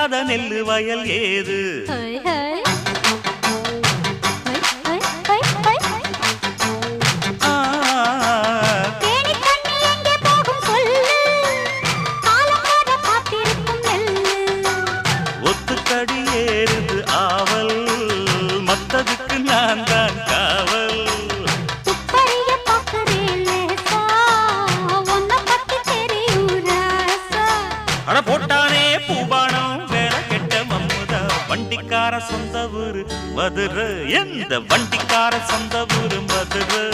விதைக்காத நெல்லு வயல் ஏது? ஒத்துக்கடி ஏறுது ஆவல், மத்ததுக்கு நான் தான் காவல். அட போட்டானே பூபானம் வேலை கெட்ட மம்முதா. வண்டிக்கார சொந்த ஊரு மதுரை, எந்த வண்டிக்கார சொந்த ஊரு மதுரை.